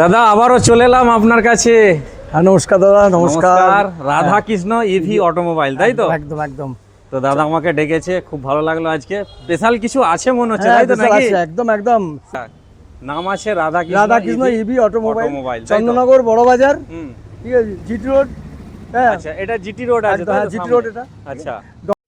দাদা আবারও চলে এলাম আপনার কাছে। হ্যাঁ নমস্কার দাদা। নমস্কার। রাধা কৃষ্ণ ইভি অটোমোবাইল, তাই তো? একদম একদম। তো দাদা আমাকে ডেকেছে, খুব ভালো লাগলো। আজকে স্পেশাল কিছু আছে মনে হচ্ছে, তাই তো? নাকি একদম একদম। নাম আছে রাধা কৃষ্ণ ইভি অটোমোবাইল, তাই তো? চন্দননগর বড় বাজার, ঠিক আছে, জিটি রোড। হ্যাঁ আচ্ছা, এটা জিটি রোড আছে, হ্যাঁ জিটি রোড এটা। আচ্ছা,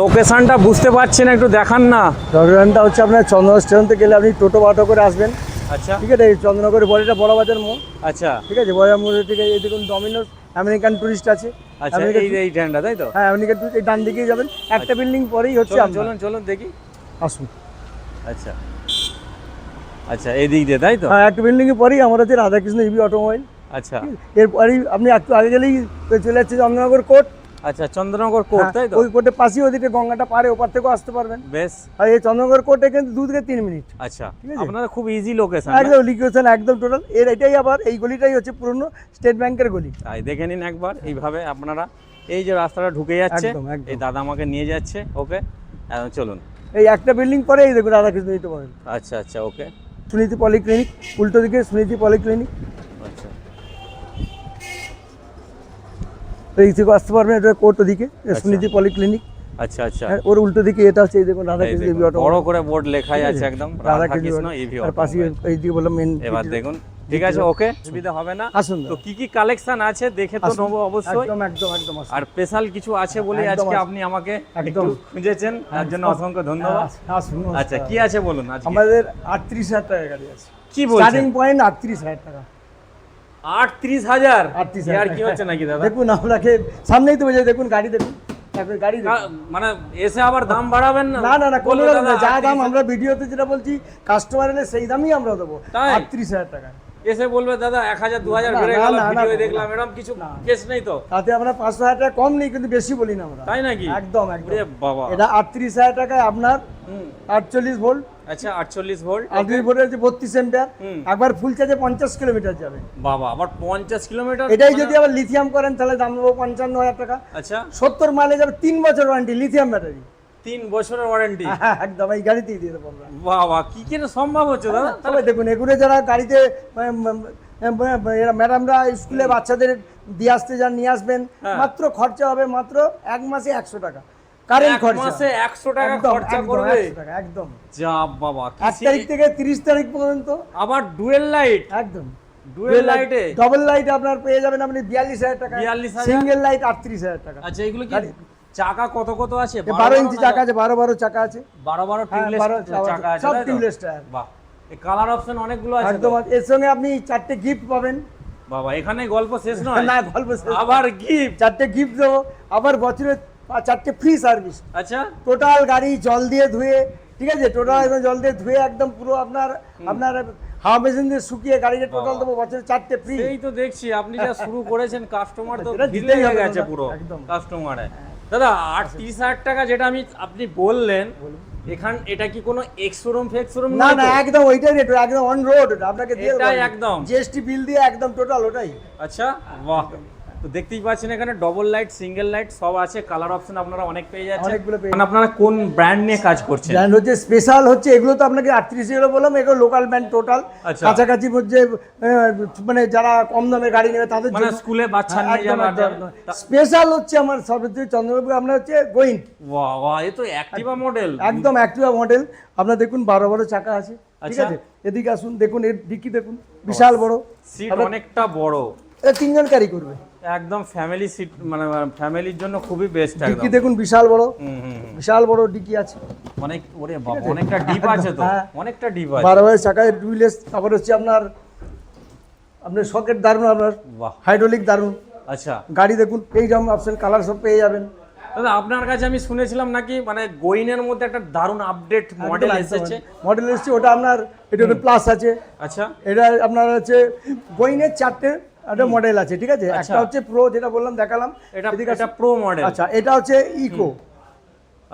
লোকেশনটা বুঝতে পারছেন, একটু দেখান না। লোকেশনটা হচ্ছে আপনার চন্দননগর স্টেশন থেকে গেলে আপনি টোটো অটো করে আসবেন। আচ্ছা, ঠিক আছে, চন্দননগরের বড়িটা বড় বাজার মোড়। আচ্ছা ঠিক আছে, বড় মোড় থেকে এই দেখুন ডমিনোস আমেরিকান টুরিস্ট আছে। আচ্ছা, এই ট্রেনটা, তাই তো? হ্যাঁ আমেরিকান টুরিস্ট, এই ডান দিকেই যাবেন, একটা বিল্ডিং পরেই হচ্ছে। চলুন চলুন দেখি, আসুন। আচ্ছা আচ্ছা, এই দিক দিয়ে, তাই তো? হ্যাঁ, একটা বিল্ডিং এর পরেই আমার হচ্ছে রাধাকৃষ্ণ ইভি অটোমোবাইল। আচ্ছা, এরপরেই আপনি একটু আগে গেলেই চলে যাচ্ছে চন্দননগর কোর্ট। আচ্ছা, চন্দ্রনগর কোর্ট, তাই তো? ওই কোর্টের পাশেই ওদিকে গঙ্গাটা পারে, ওপার থেকেও আসতে পারবেন। বেশ। আর এই চন্দননগর কোর্টে কিন্তু 2 থেকে 3 মিনিট। আচ্ছা, আপনারা খুব ইজি লোকেশন, একদম লোকেশন একদম টোটাল। এটাই আবার এই গলিটাই হচ্ছে পুরনো স্টেট ব্যাংকের গলি। তাই দেখে নিন একবার এইভাবে আপনারা। এই যে রাস্তাটা ঢুকে যাচ্ছে, একদম, একদম। এই দাদা আমাকে নিয়ে যাচ্ছে। ওকে, চলুন। এই একটা বিল্ডিং পরে এই দেখুন রাধাকৃষ্ণ ইভি অটোমোবাইল। আচ্ছা আচ্ছা, ওকে। সুনীতি পলিক্লিনিক, উল্টো দিকে সুনীতি পলিক্লিনিক। আচ্ছা, এই থেকে আসতে পারবেন, এটা কোর্ট ওদিকে সুনীতি পলিক্লিনিক। আচ্ছা আচ্ছা, ওর উল্টো দিকে এটা হচ্ছে এই দেখুন রাধাকৃষ্ণ ইভি অটোমোবাইল, বড় করে বোর্ড লেখাই আছে একদম, রাধাকৃষ্ণ ইভি আর পাশে অটোমোবাইল। এই দিকে বললাম মেন। এবার দেখুন, ঠিক আছে, ওকে, সুবিধা হবে না। আসুন তো কি কি কালেকশন আছে দেখে তো নেবো অবশ্যই। একদম একদম একদম। আর স্পেশাল কিছু আছে বলে একদম আজকে আছে। আপনি আমাকে একটু একদম খুঁজেছেন, তার জন্য অসংখ্য ধন্যবাদ। আসুন। আচ্ছা, কি আছে বলুন আজকে? আমাদের 38,000 টাকা গাড়ি আছে। কি বলছেন? স্টার্টিং পয়েন্ট 38,000 টাকা। 38,000? 38,000 আর কি হচ্ছে নাকি দাদা? দেখুন আপনাকে সামনেই তো বোঝা, দেখুন গাড়ি দেখুন, তারপরে গাড়ি দেখুন। মানে এসে আবার দাম বাড়াবেন না? না না না, কোনো বলুন রকম না, দাদা, যা দাম 38,000 আমরা ভিডিওতে যেটা বলছি কাস্টমার এলে সেই দামই আমরা দেবো। তাই? 38,000 টাকা। এসে বলবে দাদা 1,000 2,000 না, বেড়ে না, গেল, না, ভিডিও না, দেখলাম, এরকম কিছু কেস নেই তো? তাতে আমরা 500,000 টাকা কম নেই, কিন্তু বেশি বলি না আমরা। তাই নাকি? একদম একদম। ওরে বাবা। এটা 38,000 টাকায় আপনার 48 ভোল্ট। আচ্ছা, 48 ভোল্ট। 38 ভোল্টের হচ্ছে 32 অ্যাম্পিয়ার। একবার ফুল চার্জে 50 কিলোমিটার যাবে। বাবা, আবার 50 কিলোমিটার? এটাই যদি আবার লিথিয়াম করেন তাহলে দাম দেবো 55,000 টাকা। আচ্ছা, 70 মাইলেজ যাবে, 3 বছর ওয়ারেন্টি, লিথিয়াম ব্যাটারি। 3 বছরের ওয়ারেন্টি? একদম, এই গাড়িতেই দিয়ে দেবো আমরা। বাবা, কি কেন সম্ভব হচ্ছে দাদা? তবে দেখুন এগুলো যারা গাড়িতে ম্যাডামরা স্কুলে বাচ্চাদের দিয়ে আসতে যান, নিয়ে আসবেন, মাত্র খরচা হবে মাত্র 1 মাসে 100 টাকা কারেন্ট খরচা। 1 মাসে 100 টাকা খরচা করবে? একদম। যা বাবা, 1 তারিখ থেকে 30 তারিখ পর্যন্ত। আবার ডুয়েল লাইট? একদম ডুয়েল লাইটে ডবল লাইট আপনার পেয়ে যাবেন আপনি 42,000 টাকা। 42,000? সিঙ্গেল লাইট 38,000 টাকা। আচ্ছা, এগুলো কি চাকা কত কত আছে? 12 ইঞ্চি চাকা আছে, 12 চাকা আছে, 12 টিউবলেস চাকা আছে, সব তাই তো? Tubeless tyre. বাহ, এই কালার অপশন অনেকগুলো আছে তো? একদম। এর সঙ্গে আপনি 4টে গিফট পাবেন। বাবা, এখানে গল্প শেষ নয়? না, গল্প শেষ। আবার গিফট? 4টে গিফট দেবো, আবার বছরে 4টে ফ্রি সার্ভিস। আচ্ছা, টোটাল গাড়ি জল দিয়ে ধুয়ে, ঠিক আছে, টোটাল একদম জল দিয়ে ধুয়ে একদম পুরো আপনার হাওয়া মেশিন দিয়ে শুকিয়ে গাড়িকে টোটাল দেবো বছরে 4টে ফ্রি। এই তো দেখছি আপনি যা শুরু করেছেন, কাস্টমার তো এটা দিলে দিতেই হয়ে হবে গেছে দাদা, পুরো একদম। কাস্টমারে। দাদা 38,000 টাকা যেটা আপনি বললেন, এটা কি কোনো এক্স শোরুম ফেক্স শোরুম? না না, একদম ওইটাই রেট, একদম অন রোড আপনাকে দিয়ে দেবো। এটাই একদম জিএসটি বিল দিয়ে একদম টোটাল ওটাই। আচ্ছা, বাহ। তো দেখতেই পাচ্ছেন এখানে ডবল লাইট, সিঙ্গেল লাইট সব আছে, কালার অপশন আপনারা অনেক পেয়ে যাচ্ছেন। অনেকগুলো পেয়ে মানে আপনারা কোন ব্র্যান্ড নিয়ে কাজ করছেন? ব্র্যান্ড হচ্ছে স্পেশাল, হচ্ছে এগুলো তো আপনাকে 38 এগুলো বললাম, এগুলো লোকাল ব্র্যান্ড টোটাল। আচ্ছা। কাছাকাছি হচ্ছে মানে যারা কম দামে গাড়ি নেবে তাদের মানে জন্য। স্কুলে বাচ্চা নিয়ে যাবেন। স্পেশাল হচ্ছে আমার সবচেয়ে চন্দ্রবাবু আপনার হচ্ছে গোইন। বাহ বাহ, এই তো অ্যাক্টিভা মডেল। একদম অ্যাক্টিভা মডেল। আপনার দেখুন 12 চাকা আছে, ঠিক আচ্ছা। আছে। এদিকে আসুন, দেখুন এর ডিকি দেখুন, বিশাল বড় সিট, অনেকটা বড়। এটা 3 জন ক্যারি করবে, একদম ফ্যামিলি সিট, মানে ফ্যামিলির জন্য খুবই বেস্ট ডিকি একদম। দেখুন বিশাল বড়, বিশাল বড় ডিকি আছে। অনেক, ওরে বাবা, অনেকটা ডিপ আছে তো, হ্যাঁ। অনেকটা ডিপ আছে। 12 চাকায় ডুইলেস, তারপর হচ্ছে আপনার সকেট দারুন, আপনার বাহ, হাইড্রোলিক দারুন। আচ্ছা গাড়ি দেখুন, এই যেমন অপশন কালার সব পেয়ে যাবেন। দাদা আপনার কাছে আমি শুনেছিলাম নাকি মানে গোইনের মধ্যে একটা দারুণ আপডেট মডেল এসেছে? মডেল এসেছে, ওটা আপনার এটা প্লাস আছে। আচ্ছা, এটা আপনার হচ্ছে গোইনের 4টে একটা মডেল আছে, ঠিক আছে। একটা হচ্ছে প্রো, যেটা বললাম দেখালাম, এটা প্রো মডেল। আচ্ছা, এটা হচ্ছে ইকো।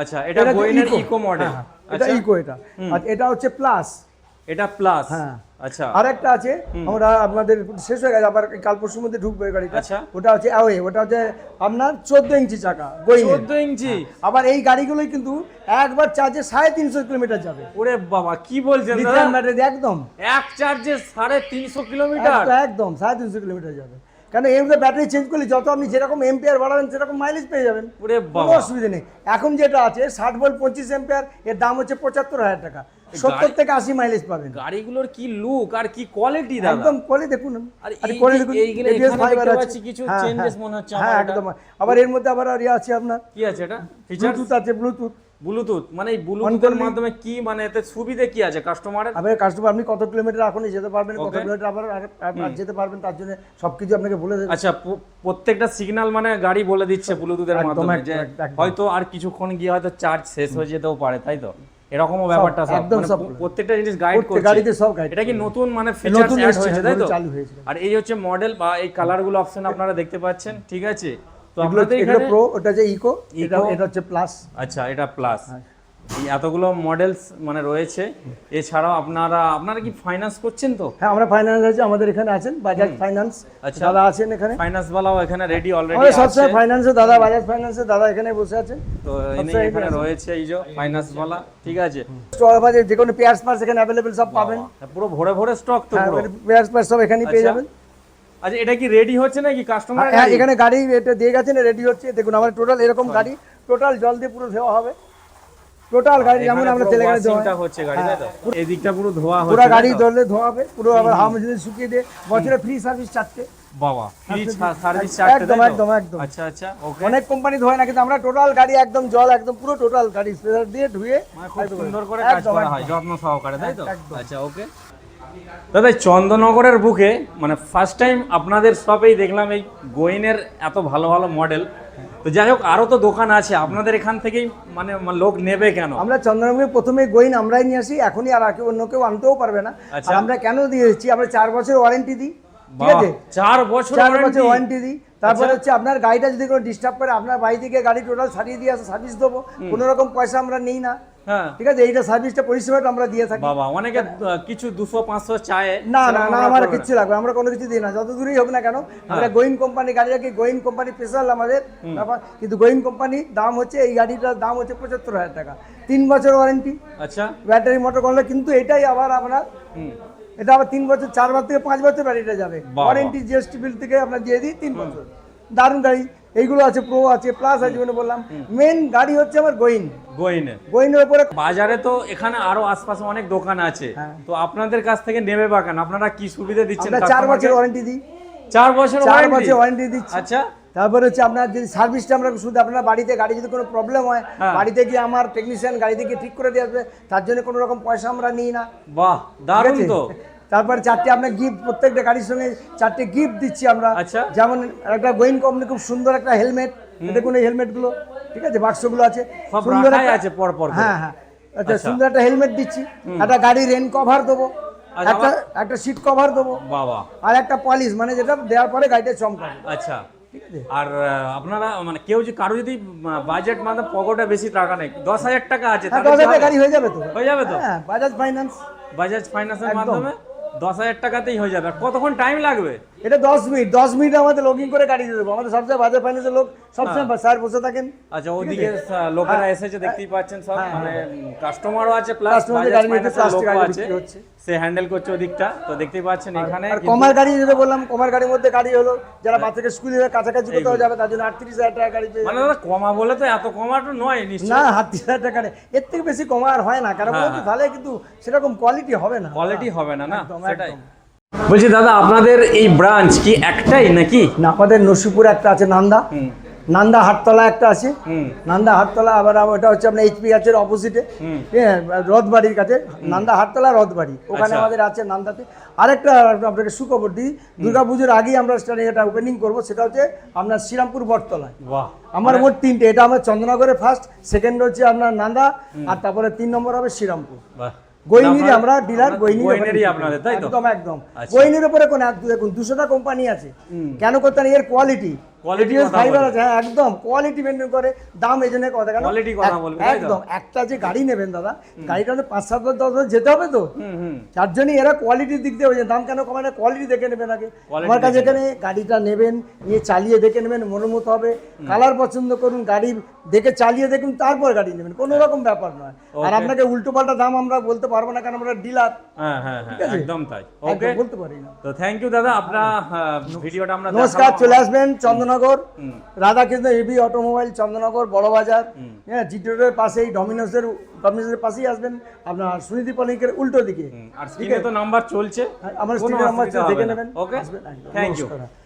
আচ্ছা, এটা গোইনের ইকো মডেল। এটা ইকো, এটা। আর এটা হচ্ছে প্লাস। এটা প্লাস। হ্যাঁ। আচ্ছা আর একটা আছে, আমরা আপনাদের শেষ হয়ে গেছে, আবার কাল পরশুর মধ্যে ঢুকবে এই গাড়িটা। আচ্ছা। ওটা হচ্ছে অ্যাওয়ে, ওটা হচ্ছে আপনার 14 ইঞ্চি চাকা, গোইং 14 ইঞ্চি। আবার এই গাড়িগুলোই কিন্তু একবার চার্জে 350 কিলোমিটার যাবে। ওরে বাবা কি বলছেন দাদা, লিথিয়াম ব্যাটারি একদম এক চার্জে 350 কিলোমিটার? একদম 350 কিলোমিটার যাবে। কারণ এর মধ্যে ব্যাটারি চেঞ্জ করলে যত আপনি যেরকম এম্পিয়ার বাড়াবেন সেরকম মাইলেজ পেয়ে যাবেন, ওরে কোনো বাবা। অসুবিধা নেই। এখন যেটা আছে 60 ভোল্ট 25 এম্পিয়ার, এর দাম হচ্ছে 75,000 টাকা, 70 থেকে 80 মাইলেজ পাবেন। গাড়িগুলোর কি লুক আর কি কোয়ালিটি দাদা, একদম কোয়ালিটি দেখুন, আর আর এই কোয়ালিটি যে দেখুন, এইগুলো ABS এখানে ফাইবার দেখতে আছে পাচ্ছি কিছু হ্যাঁ, changes হ্যাঁ, মনে হচ্ছে হ্যাঁ আমার এটা। একদম। আবার এর মধ্যে আবার আর ইয়ে আছে আপনার কি আছে এটা ফিচার? ব্লুটুথ আছে, ব্লুটুথ। ব্লুটুথ মানে এই ব্লুটুথের মাধ্যমে কি মানে এতে সুবিধা কি আছে কাস্টমারের? আপনার কাস্টমার আপনি কত কিলোমিটার এখনই যেতে পারবেন, কত Okay. কিলোমিটার আবার আর যেতে পারবেন, তার জন্য সবকিছু আপনাকে বলে দেবে। আচ্ছা প্রত্যেকটা সিগন্যাল মানে গাড়ি বলে দিচ্ছে ব্লুটুথের একদম, মাধ্যমে একদম, যে একদম। হয়তো আর কিছুক্ষণ গিয়ে হয়তো চার্জ শেষ হয়ে যেতেও পারে, তাই তো? এরকমও ব্যাপারটা সব একদম মানে সব। প্রত্যেকটা জিনিস গাইড প্রত্যেক করছে গাড়িতে সব guide এটা কি করছে। নতুন মানে ফিচারস নতুন অ্যাড এসেছে, হয়েছে তাই তো? চালু হয়েছে। আর এই হচ্ছে মডেল বা এই কালারগুলো অপশন আপনারা দেখতে পাচ্ছেন, ঠিক আছে? তো এগুলো আপনাদের এগুলো এখানে প্রো, ওটা যে ইকো, এটা Eco। এটা হচ্ছে প্লাস। আচ্ছা এটা প্লাস, এই এতগুলো মডেলস মানে রয়েছে। এছাড়াও আপনারা কি ফাইন্যান্স করছেন তো? হ্যাঁ, আমরা ফাইন্যান্স আছে, আমাদের এখানে আছেন বাজাজ ফাইন্যান্স, আচ্ছা। দাদা আছেন এখানে। ফাইন্যান্স বালাও এখানে রেডি অলরেডি আমাদের আছে। সবসময় ফাইন্যান্সে দাদা, বাজাজ ফাইন্যান্সে দাদা এখানে বসে আছেন। তো ইনি সবসময় এখানে আছে। রয়েছে এই যে ফাইন্যান্স বালা, ঠিক আছে? স্টক বাজে যে কোনো পেয়ার্স পার্স এখানে অ্যাভেলেবেল সব পাবেন। পুরো ভরে ভরে স্টক তো হ্যাঁ, পুরো। পেয়ার্স পার্স সব এখানেই পেয়ে আচ্ছা। যাবেন। আচ্ছা এটা কি রেডি হচ্ছে নাকি কাস্টমার? হ্যাঁ, এখানে গাড়ি এটা দিয়ে গেছেন, রেডি হচ্ছে। দেখুন আমার টোটাল এরকম গাড়ি, টোটাল জল দিয়ে পুরো ধোয়া হবে, টোটাল গাড়ি যেমন আমরা তেলে গাড়ি ধোয়া হয়। হচ্ছে গাড়ি, তাই তো? এই দিকটা পুরো ধোয়া হচ্ছে, পুরো তাই গাড়ি তো? ধরলে ধোয়া হবে, পুরো আবার হাওয়া মেশিনে শুকিয়ে দিয়ে বছরে ফ্রি সার্ভিস 4টে। বাবা ফ্রি সার্ভিস একদম, একদম, একদম। আচ্ছা আচ্ছা ওকে। অনেক কোম্পানি ধোয় না, কিন্তু আমরা টোটাল গাড়ি একদম জল একদম পুরো টোটাল গাড়ি স্পেয়ার দিয়ে ধুয়ে মানে খুব সুন্দর করে কাজ একদম, করা একদম। হয় যত্ন সহকারে, তাই তো? একদম। আচ্ছা ওকে দাদা, এই চন্দননগরের বুকে মানে ফার্স্ট টাইম আপনাদের শপেই দেখলাম এই গোইনের এত ভালো ভালো মডেল। তো যাই হোক, আরো তো দোকান আছে, আপনাদের এখান থেকেই মানে লোক নেবে কেন? আমরা চন্দ্রনগরে প্রথমে গোইন আমরাই নিয়ে আসি, এখনই আর কেউ অন্য কেউ আনতেও পারবে না। আচ্ছা। আর আমরা কেন দিয়ে দিচ্ছি, আমরা 4 বছর ওয়ারেন্টি দিই, ঠিক বাহ, আছে? 4 বছর 4 বছর ওয়ারেন্টি দিই। তারপরে আচ্ছা। হচ্ছে আপনার গাড়িটা যদি কোনো ডিস্টার্ব করে, আপনার বাড়ি থেকে গাড়ি টোটাল সারিয়ে দিয়ে আসে, সার্ভিস দেবো, কোনো রকম পয়সা আমরা নিই না, হ্যাঁ ঠিক আছে? এইটা সার্ভিসটা পরিষেবাটা আমরা দিয়ে থাকি। বাবা, অনেকে কিছু 200-500 চায়। না না সেরকম না, আমরা আমার করবো না। কিচ্ছু লাগবে, আমরা কোনো কিছু দিই না, যত দূরেই হোক না কেন। আমরা গোইন কোম্পানি গাড়ি রাখি, গোইন কোম্পানি স্পেশাল আমাদের ব্যাপার। কিন্তু গোইন কোম্পানি দাম হচ্ছে, এই গাড়িটার দাম হচ্ছে 75,000 টাকা, 3 বছর ওয়ারেন্টি, আচ্ছা ব্যাটারি মোটর করলে। কিন্তু এটাই আবার আপনার এটা আবার 3 বছর, 4 বছর থেকে 5 বছর ব্যাটারিটা যাবে। বাহ। ওয়ারেন্টি জিএসটি বিল থেকে আমরা দিয়ে দিই 3 বছর। দারুণ গাড়ি, এইগুলো আছে, প্রো আছে, প্লাস আছে, যেগুলো বললাম। মেন গাড়ি হচ্ছে আমার গোইন, গোইনে। গোইনের উপরে। বাজারে তো এখানে আরো আশপাশে অনেক দোকান আছে, হ্যাঁ। তো আপনাদের কাছ থেকে নেবে বা কেন? আপনারা কি সুবিধা দিচ্ছেন? আমরা 4 বছর ওয়ারেন্টি দিই, 4 বছর 4 বছর ওয়ারেন্টি দিচ্ছি। আচ্ছা তারপরে হচ্ছে আপনার যদি সার্ভিসটা আমরা শুধু আপনার বাড়িতে, গাড়ি যদি কোনো প্রবলেম হয়, হ্যাঁ। বাড়িতে গিয়ে আমার টেকনিশিয়ান গাড়িতে গিয়ে ঠিক করে দিয়ে আসবে, তার জন্য কোনো রকম পয়সা আমরা নিই না, বাহ, ঠিক দারুণ আছে? তো। তারপরে 4টে আপনার গিফট, প্রত্যেকটা গাড়ির সঙ্গে 4টে গিফট দিচ্ছি আমরা। আচ্ছা। যেমন একটা গোইন কোম্পানি খুব সুন্দর একটা হেলমেট, দেখুন এই হেলমেটগুলো, ঠিক আছে, বাক্সগুলো আছে সব সুন্দর রাখাই একটা- আছে পর পর করে। হ্যাঁ হ্যাঁ, আচ্ছা আচ্ছা। সুন্দর একটা হেলমেট দিচ্ছি, একটা গাড়ি রেন কভার দেবো, আচ্ছা, একটা একটা সিট কভার দেবো, বাবা আর একটা পলিশ, মানে যেটা দেওয়ার পরে গাড়িটা চমকাবে, আচ্ছা। ঠিক আছে? আর আপনারা মানে কেউ যদি কারো যদি বাজেট মানে পকেটে বেশি টাকা নেই, 10,000 টাকা আছে, হ্যাঁ, তাহলে 10 কি হাজার হবে? গাড়ি হয়ে যাবে তো। হয়ে যাবে তো? হ্যাঁ, বাজাজ ফাইন্যান্স, বাজাজ ফাইন্যান্সের একদম। মাধ্যমে 10,000 টাকাতেই হয়ে যাবে। আর কতক্ষণ টাইম লাগবে? এটা 10 মিনিট আমাদের লগইন করে গাড়ি দিয়ে দেবো। আমাদের সবসময় বাজাজ ফাইন্যান্সের লোক সবসময় স্যার বসে থাকেন। আচ্ছা, ওদিকে লোকেরা এসেছে, দেখতেই পাচ্ছেন সব, মানে কাস্টমারও আছে, প্লাস কাস্টমারদের বাজাজ গাড়ি নিতে ফাইন্যান্সের প্লাস্টিক লোকও গাড়ি আছে, বিক্রি হচ্ছে। সে হ্যান্ডেল করছে ওদিকটা। তো দেখতেই পাচ্ছেন এখানে আর কিন্তু- কমার গাড়ি যেটা বললাম, কমার গাড়ির মধ্যে গাড়ি হলো যারা বাচ্চাকে স্কুলে কাছাকাছি কোথাও যাবে, তার জন্য 38,000 টাকা গাড়ি পেয়ে মানে দাদা কমা বলে তো এত কমাটা নয় নিশ্চয়ই। না, 38,000 টাকা এর থেকে বেশি কমা আর হয় না, কারণ বলতে তাহলে কিন্তু সেরকম কোয়ালিটি হবে না, কোয়ালিটি হবে না, না একদম, সেটাই। একদম। বলছি দাদা, আপনাদের এই ব্রাঞ্চ কি একটাই নাকি? না, আমাদের নরসিংপুরে একটা আছে, নান্দা, নান্দা হাটতলা একটা আছে, নান্দা হাটতলা। আবার ওটা হচ্ছে আপনার এইচপি গাছের অপোজিটে, হ্যাঁ, রথবাড়ির কাছে, নান্দা হাটতলা রথবাড়ি, ওখানে আচ্ছা। আমাদের আছে নান্দাতে। আরেকটা আপনাকে সুখবর দিই, দুর্গাপুজোর আগেই আমরা এটা ওপেনিং করবো, সেটা হচ্ছে আপনার শ্রীরামপুর বটতলায়। বাহ, আমার মোট 3টে, এটা আমার চন্দ্রনগরে ফার্স্ট, সেকেন্ড হচ্ছে আপনার নান্দা, আর তারপরে 3 নম্বর হবে শ্রীরামপুর। বাহ। গোইনির আমরা ডিলার, গোইনেরই আপনাদের, তাই তো? একদম একদম। আচ্ছা। গোইনের উপরে কোন দেখুন 200টা কোম্পানি আছে, কেন করতে না? এর কোয়ালিটি, Quality ATS কথা ফাইবার বলে। আছে, হ্যাঁ একদম কোয়ালিটি মেনটেন করে, দাম এই জন্য কথা, কেন Quality কথা বলবে, তাই তো? একদম একটা যে গাড়ি নেবেন দাদা, গাড়িটা 5-7 বার 10 বার যেতে হবে তো, হুম তার জন্যই এরা কোয়ালিটির দিক দিয়ে দাম কেন কমায় না, কোয়ালিটি দেখে নেবেন আগে। Quality আমার কাছে দেখে এখানে গাড়িটা নেবেন, নিয়ে চালিয়ে দেখে নেবেন, মনের মতো হবে, কালার পছন্দ করুন, গাড়ি দেখে চালিয়ে দেখুন, তারপর গাড়ি নেবেন, কোনো রকম ব্যাপার নয়। আর Okay. আপনাকে উল্টো পাল্টা দাম আমরা বলতে পারবো না, কারণ আমরা ডিলার, হ্যাঁ ঠিক আছে? একদম তাই। ওকে, একদম বলতে পারি না। তো থ্যাংক ইউ দাদা, আপনার ভিডিওটা আমরা নমস্কার, দেখালাম। চলে আসবেন চন্দ্রনগর, রাধাকৃষ্ণ হেভি অটোমোবাইল, চন্দ্রনগর বড় বাজার, হ্যাঁ জিটি রোডের পাশেই ডমিনোসের পাশেই আসবেন, আপনার সুনীতি পলিকের উল্টো দিকে। আর স্ক্রিনে তো নাম্বার চলছে, আমার কোনো স্ক্রিনের নাম্বার অসুবিধা দেখে হবে না। নেবেন, ওকে, আসবেন, একদম। Thank you. নমস্কার।